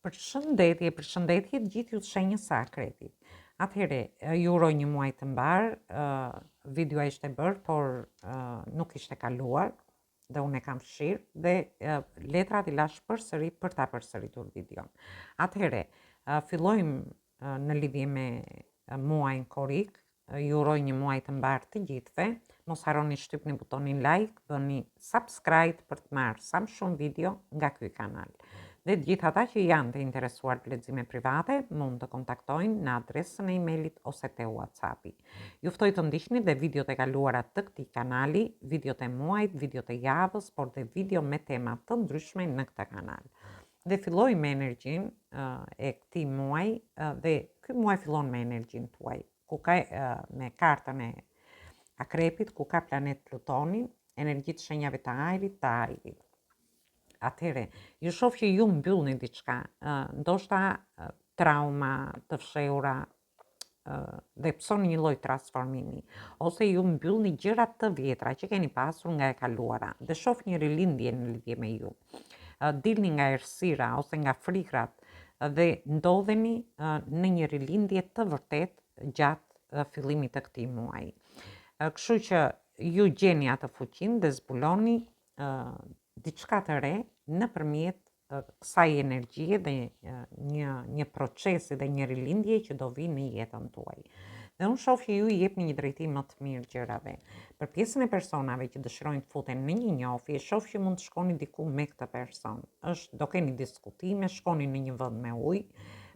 Përshëndetje të gjithë ju të shenjës së akretit. Atëhere, ju uroj një muaj të mbar, videoa ishte bërë, por nuk ishte kaluar dhe unë e kam fshirë dhe letrat i lash përsëri për ta përsëritur videon. Atëhere, fillojmë në lidhje me muajin korik, ju uroj një muaj të mbar të gjithëve, mos harroni shtypni butonin like, bëni subscribe për të marrë sa më shumë video nga ky kanal. Dhe gjithë ata që janë të interesuar të lexime private, mund të kontaktojnë në adresën e emailit ose te WhatsAppi. Ju ftoj të ndiqni dhe videot e kaluara të këtij kanali, videot e muajit, videot e javës, por dhe video me tema të ndryshme në këtë kanal. Dhe filloj me energjin e këtij muaji dhe ky muaj fillon me energjin tuaj, ku ka me kartën e akrepit, ku ka planet Plutonin, energjitë shenjave të ajrit, Atëhere, ju shoh që ju mbyllni diçka, ndoshta trauma të fshehura dhe pësoni një lloj transformimi, ose ju mbyllni gjëra të vjetra që keni pasur nga e kaluara dhe shoh një rilindje në lidhje me ju. Dilni nga errësira ose nga frikrat dhe ndodheni në një rilindje të vërtet gjatë fillimit të këtij muaji. Kështu që ju gjeni atë fuqinë dhe zbuloni diçka të re nëpërmjet kësaj energjie dhe një procesi dhe një rilindje që do vi në jetën tuaj. Dhe unë shoh që ju i jepni një drejtim më të mirë gjërave. Për pjesën e personave që dëshirojnë të futen në një njohje, shoh që mund të shkoni diku me këtë person. Do keni diskutime, shkoni në një vend me ujë.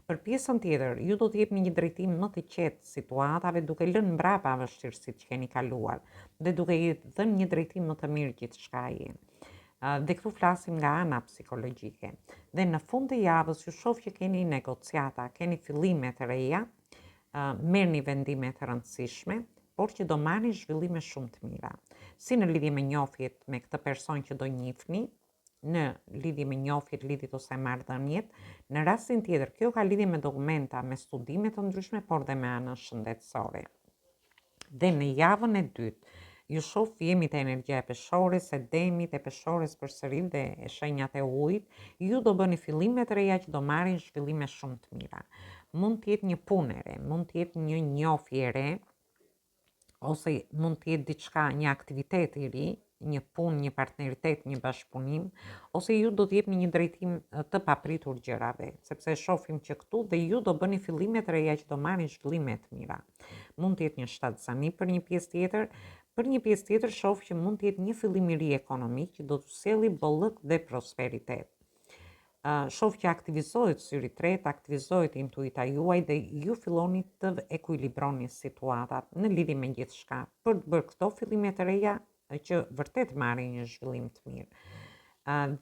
Për pjesën tjetër, ju do të jepni një drejtim më të qetë situatave duke lënë mbrapa vështirësitë që keni kaluar dhe duke i dhënë një drejtim më të mirë gjithçkaje. Dhe këtu flasim nga ana psikologjike. Dhe në fund të javës ju shoh që keni negociata, keni fillime të reja, merrni vendime të rëndësishme, por që do marrni zhvillime shumë të mira. Si në lidhje me njohjet me këtë person që do njihni, në lidhje me njohjet, lidhjet ose marrëdhëniet, në rastin tjetër kjo ka lidhje me dokumenta, me studime të ndryshme, por dhe me anën shëndetësore. Dhe në javën e dytë, ju shoh jemi te energjia e peshores, e demit, e peshores përsëri dhe e shenjat e ujit, ju do bëni fillime të reja që do marrin zhvillime shumë të mira. Mund të jetë një punë e re, mund të jetë një njohje e re, ose mund të jetë diçka, një aktivitet i ri, një punë, një partneritet, një bashkëpunim, ose ju do të jepni një drejtim të papritur gjërave, sepse shohim që këtu dhe ju do bëni fillime të reja që do marrin zhvillime të mira. Mund të jetë një shtatzani për një pjesë tjetër. Për një pjesë tjetër shoh që mund të jetë një fillim i ri ekonomik që do të sjellë bollëk dhe prosperitet. Shoh që aktivizohet syri i tretë, aktivizohet intuita juaj dhe ju filloni të ekuilibroni situatat në lidhje me gjithçka për të bërë këto fillime të reja që vërtet marrin një zhvillim të mirë.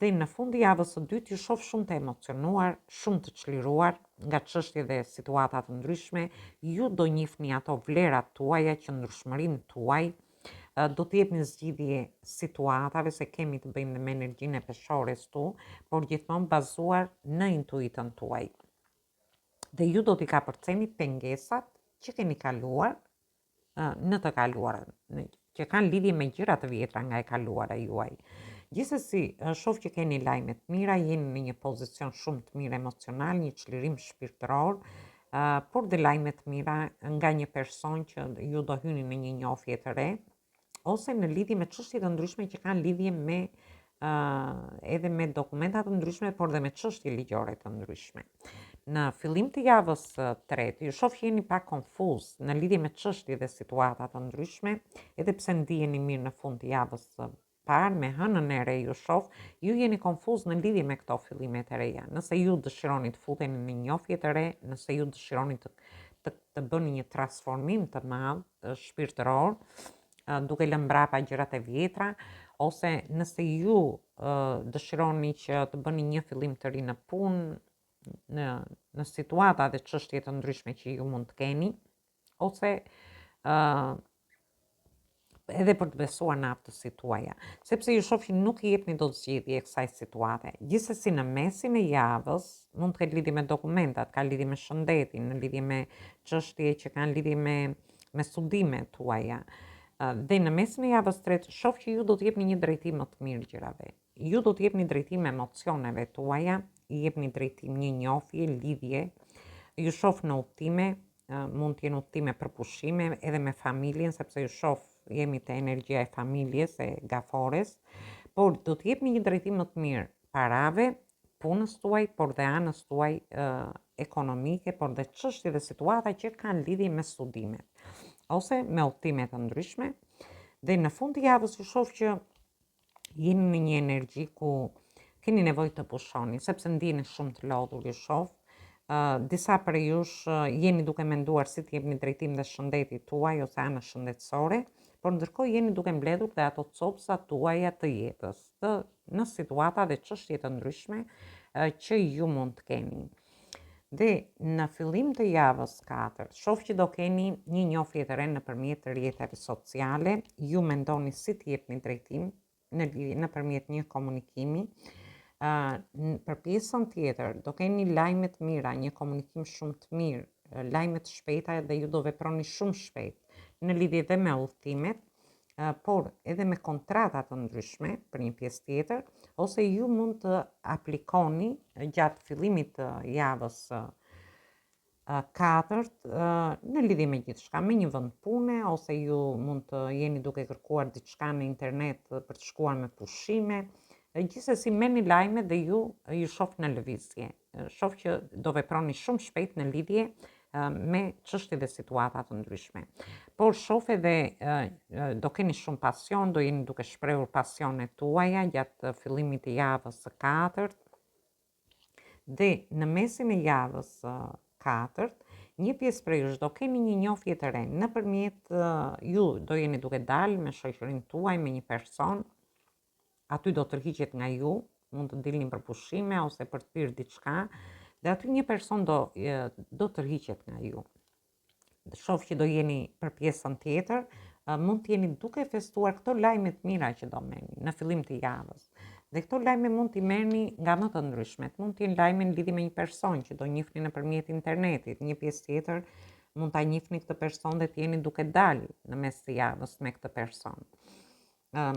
Dhe në fund të javës së dytë ju shoh shumë të emocionuar, shumë të çliruar nga çështje dhe situata të ndryshme, ju do njihni ato vlerat tuaja, qëndrueshmërinë tuaj, do të jepni zgjidhje situatave se kemi të bëjmë me energjinë e peshores tu, por gjithmonë bazuar në intuitën tuaj. Dhe ju do t'i kapërceni pengesat që keni kaluar në të kaluarën, që kanë lidhje me gjëra të vjetra nga e kaluara juaj. Gjithsesi, shoh që keni lajme të mira, jeni në një pozicion shumë të mirë emocional, një çlirim shpirtëror, por dhe lajme të mira nga një person që ju do hyni në një njohje të re, ose në lidhje me çështje të ndryshme që kanë lidhje me edhe me dokumenta të ndryshme, por dhe me çështje ligjore të ndryshme. Në fillim të javës tretë, ju shoh jeni pak konfuz në lidhje me çështje dhe situata të ndryshme, edhe pse ndiheni mirë në fund të javës parë, me hënën e re ju shoh, ju jeni konfuz në lidhje me këto fillime të reja. Nëse ju dëshironi të futeni në njohje të re, nëse ju dëshironi të bëni një transformim të madh shpirtëror, duke lënë mbrapa gjërat e vjetra, ose nëse ju dëshironi që të bëni një fillim të ri në punë, në situata dhe çështje të ndryshme që ju mund të keni, ose edhe për të besuar në aftësitë tuaja, sepse ju shoh që nuk i jepni dot zgjidhje kësaj situate. Gjithsesi në mesin e javës mund të ketë lidhje me dokumentat, ka lidhje me shëndetin, në lidhje me çështje që kanë lidhje me studimet tuaja. Dhe në mesin e javës tretë shoh që ju do të jepni një drejtim më të mirë gjërave. ju do t'jepni drejtim emocioneve tuaja, i jepni drejtim një njofje, lidhje, ju shof në udhtime, mund t'jenë udhtime për pushime edhe me familjen, sepse ju shof jemi të energjia e familjes, e gafores, por do t'jepni një drejtim më të mirë parave, punës tuaj, por dhe anës tuaj ekonomike, por dhe çështje dhe situata që kanë lidhje me studimet, ose me udhtime të ndryshme, dhe në fund të javës ju shof që jeni në një energji ku keni nevojë të pushoni, sepse ndjeni shumë të lodhur ju shof. Disa për jush jeni duke menduar si t'jepni drejtim dhe shëndetit tuaj ose anës shëndetësore, por ndërkohë jeni duke mbledhur dhe ato copsa tuaja të jetës, në situata dhe çështje të ndryshme që ju mund të keni. Dhe në fillim të javës 4, shoh që do keni një njofje të re nëpërmjet rrjeteve sociale, ju mendoni si t'jepni drejtim nëpërmjet një komunikimi. Për pjesën tjetër, do keni lajme të mira, një komunikim shumë të mirë, lajme të shpejta dhe ju do veproni shumë shpejt në lidhje dhe me udhtimet, por edhe me kontrata të ndryshme për një pjesë tjetër, ose ju mund të aplikoni gjatë fillimit të javës 4 në lidhje me gjithçka, me një vend pune, ose ju mund të jeni duke kërkuar diçka në internet për të shkuar me pushime. Gjithsesi merrni lajme dhe ju shoh në lëvizje. Shoh që do veproni shumë shpejt në lidhje me çështje dhe situata të ndryshme. Por shoh edhe do keni shumë pasion, do jeni duke shprehur pasionet tuaja gjatë fillimit të javës së 4. Dhe në mesin e javës 4, një pjesë prej jush do keni një njofje të re, nëpërmjet ju do jeni duke dalë me shoqërinë tuaj, me një person, aty do tërhiqet nga ju, mund të dilni për pushime ose për të pirë diçka, dhe aty një person do tërhiqet nga ju. Shoh që do jeni për pjesën tjetër, mund të jeni duke festuar këto lajme të mira që do merrni në fillim të javës. Dhe këto lajme mund t'i merrni nga më të ndryshmet, mund t'jenë lajme në lidhje me një person që do njihni nëpërmjet internetit, një pjesë tjetër mund ta njihni këtë person dhe t'jeni duke dalë në mes të javës me këtë person.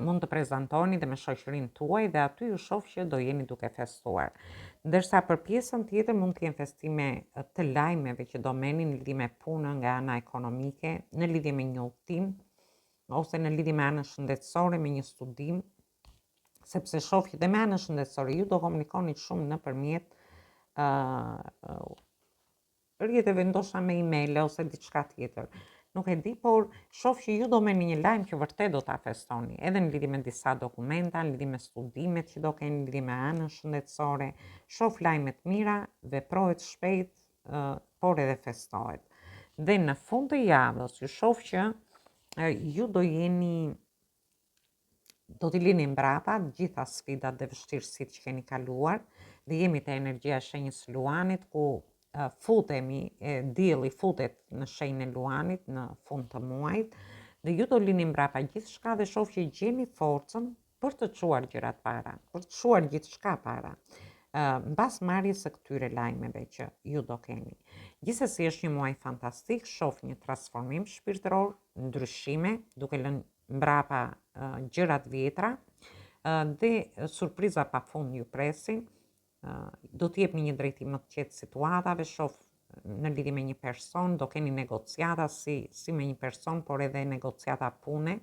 Mund të prezantoni dhe me shoqërinë tuaj dhe aty ju shoh që do jeni duke festuar. Ndërsa për pjesën tjetër mund të jenë festime të lajmeve që do merrni në lidhje me punën nga ana ekonomike, në lidhje me një udhtim, ose në lidhje me anën shëndetësore, me një studim, sepse shoh që dhe me anën shëndetësore ju do komunikoni shumë nëpërmjet rrjeteve, ndoshta me email ose diçka tjetër. Nuk e di, por shoh që ju do merrni një lajm që vërtet do ta festoni, edhe në lidhje me disa dokumenta, në lidhje me studimet që do keni, në lidhje me anën shëndetësore. Shoh lajme të mira, veprohet shpejt, por edhe festohet. Dhe në fund të javës ju shoh që ju do t'i lini mbrapa gjitha sfidat dhe vështirësitë që keni kaluar, dhe jemi te energjia e shenjës Luanit, ku futemi, dielli futet në shenjën e Luanit në fund të muajit, dhe ju do lini mbrapa gjithçka dhe shoh që gjeni forcën për të çuar gjërat para, për të çuar gjithçka para, mbas marrjes së këtyre lajmeve që ju do keni. Gjithsesi është një muaj fantastik, shoh një transformim shpirtëror, ndryshime, duke lënë mbrapa gjërat vjetra, dhe surpriza pafund ju presin. Do t'jepni një drejtim më të qetë situatave, shoh në lidhje me një person, do keni negociata si me një person, por edhe negociata pune,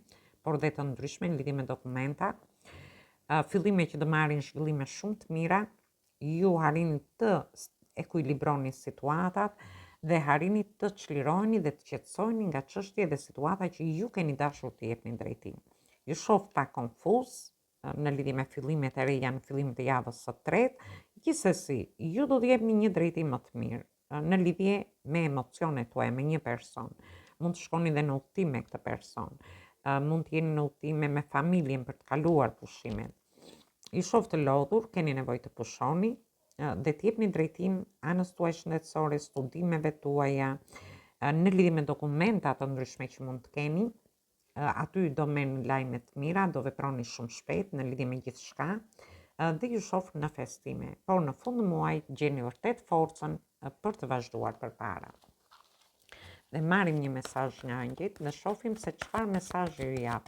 por dhe të ndryshme në lidhje me dokumenta. Fillime që do marrin zhvillime shumë të mira, ju harrini të ekuilibroni situatat dhe harrini të çliroheni dhe të qetësoheni nga çështje dhe situata që ju keni dashur të jepni drejtim. Ju shoh pa konfuz në lidhje me fillimet e reja në fillim të javës së 3, gjithsesi ju do të jepni një drejtim më të mirë në lidhje me emocionet tuaja me një person. Mund të shkoni dhe në udhtim me këtë person, mund të jeni në udhime me familjen për të kaluar pushimet. Ju shoh të lodhur, keni nevojë të pushoni dhe të jepni drejtim anës tuaj shëndetësore, studimeve tuaja, në lidhje me dokumenta të ndryshme që mund të keni. Aty do merrni lajme të mira, do veproni shumë shpejt në lidhje me gjithçka, dhe ju shoh në festime. Por në fund të muajit gjeni vërtet forcën për të vazhduar përpara. Dhe marrim një mesazh nga engjëjt dhe shohim se çfarë mesazhi ju jap.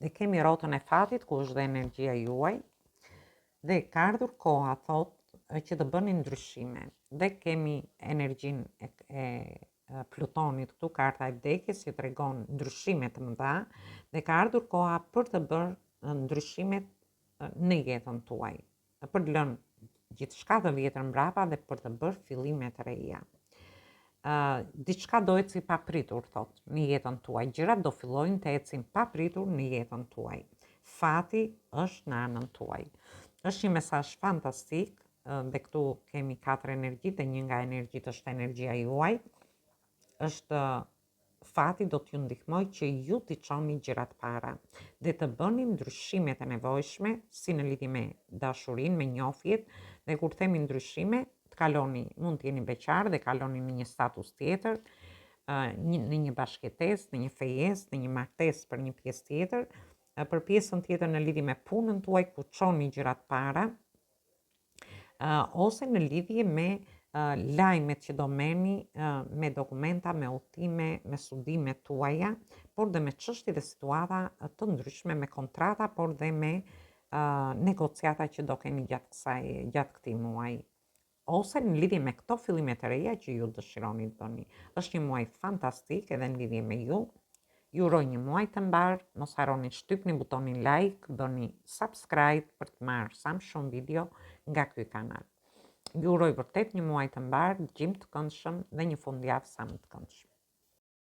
Dhe kemi rrotën e fatit, ku është dhe energjia juaj, dhe ka ardhur koha, thotë, që të bëni ndryshime. Dhe kemi energjinë e Plutonit këtu, karta e vdekjes, që tregon ndryshime të mëdha, dhe ka ardhur koha për të bërë ndryshimet në jetën tuaj, për të lënë gjithçka të vjetër mbrapa dhe për të bërë fillime të reja. Diçka do eci papritur, thot, në jetën tuaj. Gjërat do fillojnë të ecin papritur në jetën tuaj. Fati është në anën tuaj. Është një mesazh fantastik, dhe këtu kemi 4 energji, dhe një nga energjit është energjia juaj. Është fati do t'ju ndihmoj që ju t'i çoni gjërat para dhe të bëni ndryshimet e nevojshme, si në lidhje me dashurinë, me njohjet, dhe kur themi ndryshime, të kaloni, mund t'jeni beqar dhe kaloni në një status tjetër, në një bashkëtesë, në një fejesë, në një martesë për një pjesë tjetër, për pjesën tjetër në lidhje me punën tuaj, ku çoni gjërat para, ose në lidhje me lajmet që do merrni me dokumenta, me udhime, me studime tuaja, por dhe me çështje dhe situata të ndryshme, me kontrata, por dhe me negociata që do keni gjatë këtij muaji. Ose në lidhje me këto fillime të reja që ju dëshironi të bëni. Është një muaj fantastik edhe në lidhje me ju. Ju uroj një muaj të mbar, mos harroni shtypni butonin like, bëni subscribe për të marrë sa më shumë video nga ky kanal. Ju uroj vërtet një muaj të mbar, gjim të këndshëm dhe një fundjavë sa më të këndshëm.